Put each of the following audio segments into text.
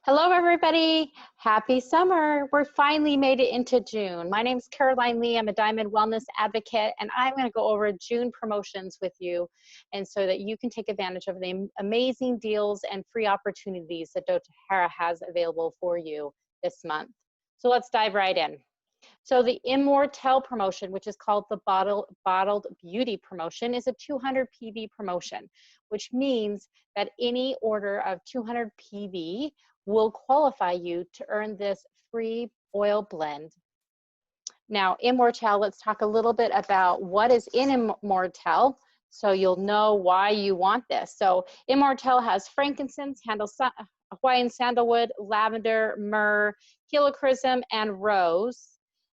Hello, everybody. Happy summer. We're finally made it into June. My name's Caroline Lee. I'm a Diamond Wellness Advocate, and I'm going to go over June promotions with you, and so that you can take advantage of the amazing deals and free opportunities that doTERRA has available for you this month. So let's dive right in. So the Immortals promotion, which is called the Bottled Beauty promotion, is a 200 PV promotion, which means that any order of 200 PV will qualify you to earn this free oil blend. Now, Immortals, let's talk a little bit about what is in Immortals, so you'll know why you want this. So Immortals has frankincense, Hawaiian sandalwood, lavender, myrrh, helichrysum, and rose.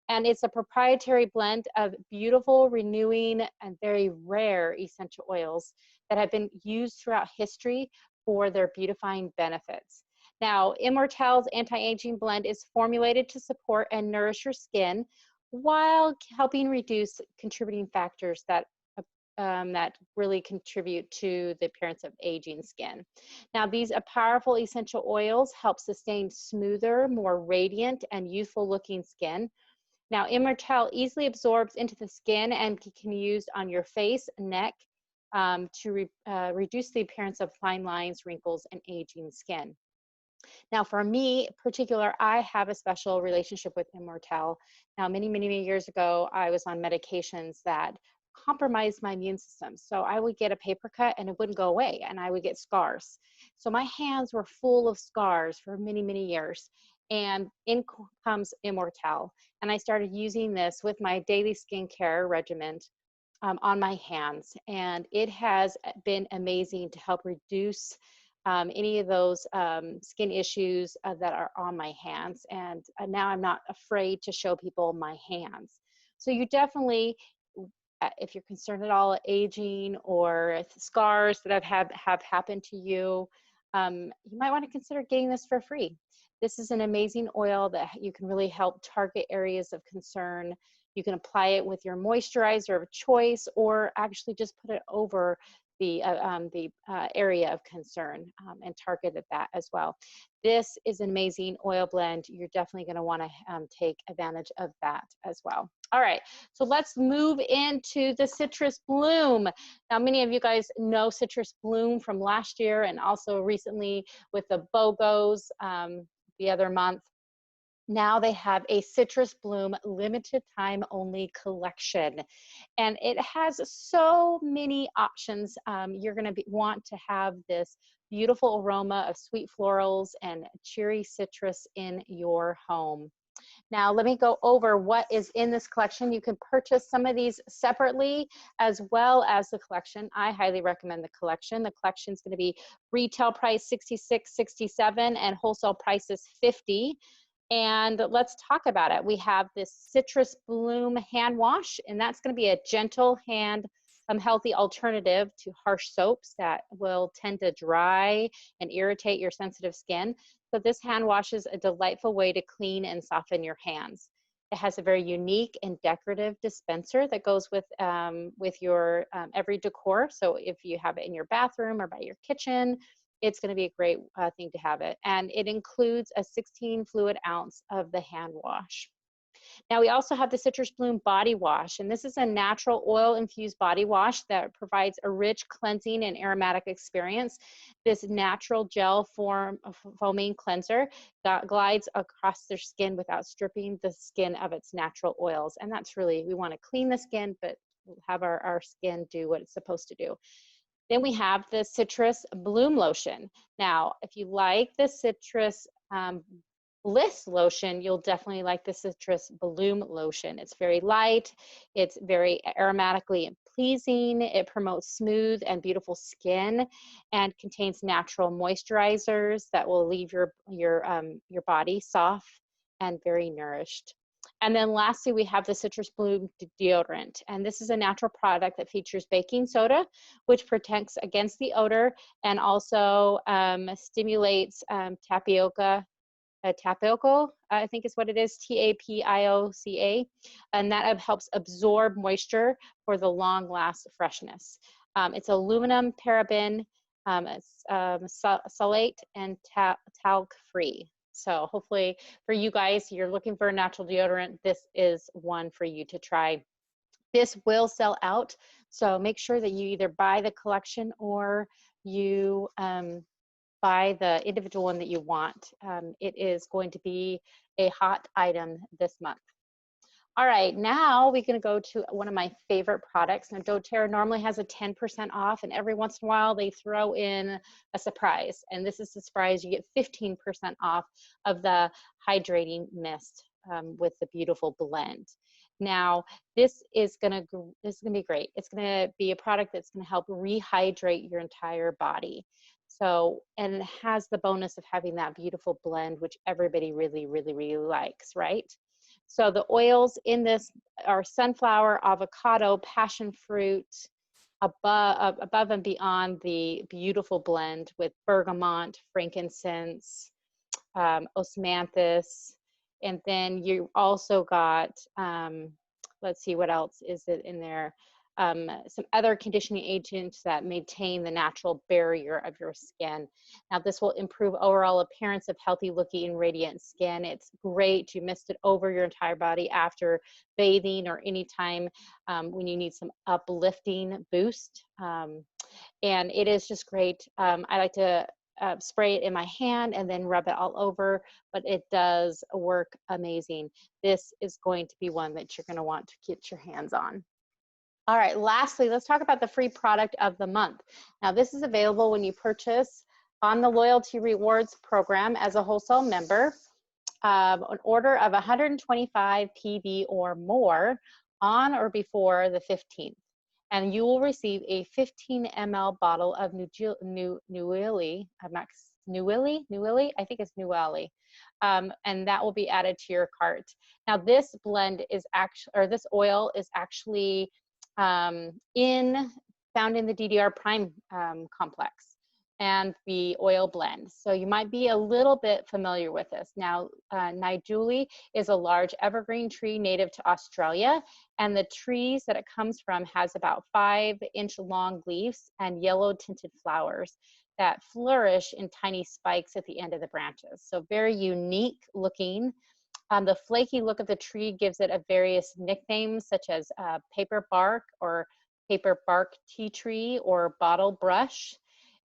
And it's a proprietary blend of beautiful, renewing, and very rare essential oils that have been used throughout history for their beautifying benefits. Now, Immortals Anti-Aging Blend is formulated to support and nourish your skin while helping reduce contributing factors that really contribute to the appearance of aging skin. Now, these powerful essential oils help sustain smoother, more radiant, and youthful looking skin. Now, Immortals easily absorbs into the skin and can be used on your face, neck, to reduce the appearance of fine lines, wrinkles, and aging skin. Now, for me in particular, I have a special relationship with Immortals. Now, many years ago, I was on medications that compromised my immune system. So I would get a paper cut and it wouldn't go away, and I would get scars. So my hands were full of scars for many years. And in comes Immortals. And I started using this with my daily skincare regimen on my hands. And it has been amazing to help reduce any of those skin issues that are on my hands. And now I'm not afraid to show people my hands. So you definitely, if you're concerned at all aging or scars that have happened to you, you might want to consider getting this for free. This is an amazing oil that you can really help target areas of concern. You can apply it with your moisturizer of choice, or actually just put it over the area of concern and target at that as well. This is an amazing oil blend. You're definitely going to want to take advantage of that as well. All right, so let's move into the Citrus Bloom. Now, many of you guys know Citrus Bloom from last year, and also recently with the BOGOs the other month. Now they have a Citrus Bloom limited time only collection, and it has so many options. You're going to want to have this beautiful aroma of sweet florals and cheery citrus in your home. Now, let me go over what is in this collection. You can purchase some of these separately as well as the collection. I highly recommend the collection. The collection is going to be retail price $66.67 and wholesale price is $50. And let's talk about it. We have this Citrus Bloom hand wash, and that's going to be a gentle hand healthy alternative to harsh soaps that will tend to dry and irritate your sensitive skin. So this hand wash is a delightful way to clean and soften your hands. It has a very unique and decorative dispenser that goes with your every decor. So if you have it in your bathroom or by your kitchen, it's going to be a great thing to have it. And it includes a 16 fluid ounce of the hand wash. Now, we also have the Citrus Bloom body wash, and this is a natural oil infused body wash that provides a rich cleansing and aromatic experience. This natural gel foaming cleanser glides across their skin without stripping the skin of its natural oils. And that's really, we want to clean the skin, but have our skin do what it's supposed to do. Then we have the Citrus Bloom lotion. Now, if you like the Citrus Bliss lotion, you'll definitely like the Citrus Bloom lotion. It's very light, it's very aromatically pleasing, it promotes smooth and beautiful skin, and contains natural moisturizers that will leave your body soft and very nourished. And then lastly, we have the Citrus Bloom deodorant. And this is a natural product that features baking soda, which protects against the odor and also stimulates tapioca, I think is what it is, TAPIOCA, and that helps absorb moisture for the long last freshness. It's aluminum, paraben, salate and talc free. So hopefully for you guys, you're looking for a natural deodorant, this is one for you to try. This will sell out, so make sure that you either buy the collection or you buy the individual one that you want. It is going to be a hot item this month. All right, now we're going to go to one of my favorite products. Now, doTERRA normally has a 10% off, and every once in a while they throw in a surprise. And this is the surprise. You get 15% off of the hydrating mist with the beautiful blend. Now, this is going to be great. It's going to be a product that's going to help rehydrate your entire body. So, and it has the bonus of having that beautiful blend, which everybody really, really, really likes, right? So the oils in this are sunflower, avocado, passion fruit, above and beyond the beautiful blend with bergamot, frankincense, osmanthus, and then you also got, let's see what else is it in there, some other conditioning agents that maintain the natural barrier of your skin. Now this will improve overall appearance of healthy looking radiant skin. It's great. You mist it over your entire body after bathing or anytime when you need some uplifting boost. And it is just great. I like to spray it in my hand and then rub it all over, but it does work amazing. This is going to be one that you're going to want to get your hands on. All right, lastly, let's talk about the free product of the month. Now, this is available when you purchase on the Loyalty Rewards program as a wholesale member. An order of 125 PV or more on or before the 15th. And you will receive a 15 ml bottle of Niaouli, I think it's Niaouli, and that will be added to your cart. Now, this blend is actually, or this oil is actually found in the DDR Prime complex and the oil blend. So you might be a little bit familiar with this. Now, Niaouli is a large evergreen tree native to Australia, and the trees that it comes from has about 5-inch long leaves and yellow tinted flowers that flourish in tiny spikes at the end of the branches. So very unique looking. The flaky look of the tree gives it a various nicknames such as paper bark or paper bark tea tree or bottle brush.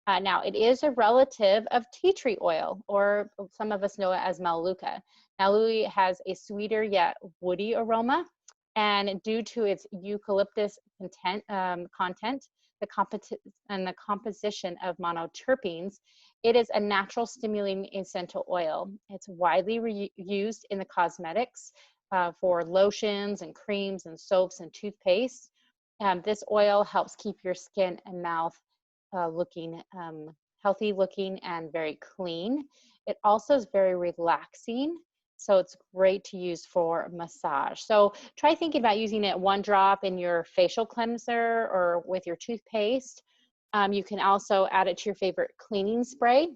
Now, it is a relative of tea tree oil, or some of us know it as Maluka. Niaouli has a sweeter yet woody aroma, and due to its eucalyptus content, the composition of monoterpenes, it is a natural stimulating essential oil. It's widely used in the cosmetics for lotions and creams and soaps and toothpaste. This oil helps keep your skin and mouth looking healthy looking and very clean. It also is very relaxing, so it's great to use for massage. So try thinking about using it 1 drop in your facial cleanser or with your toothpaste. You can also add it to your favorite cleaning spray.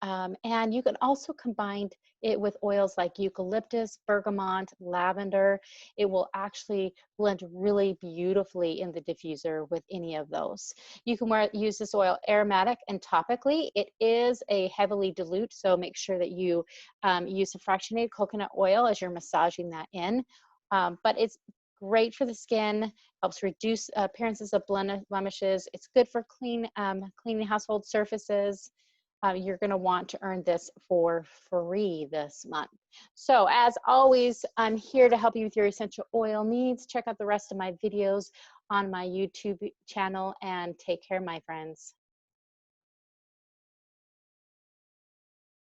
And you can also combine it with oils like eucalyptus, bergamot, lavender. It will actually blend really beautifully in the diffuser with any of those. You can use this oil aromatic and topically. It is a heavily dilute, so make sure that you use a fractionated coconut oil as you're massaging that in. But it's great for the skin, helps reduce appearances of blemishes. It's good for cleaning household surfaces. You're going to want to earn this for free this month. So as always, I'm here to help you with your essential oil needs. Check out the rest of my videos on my YouTube channel and take care, my friends.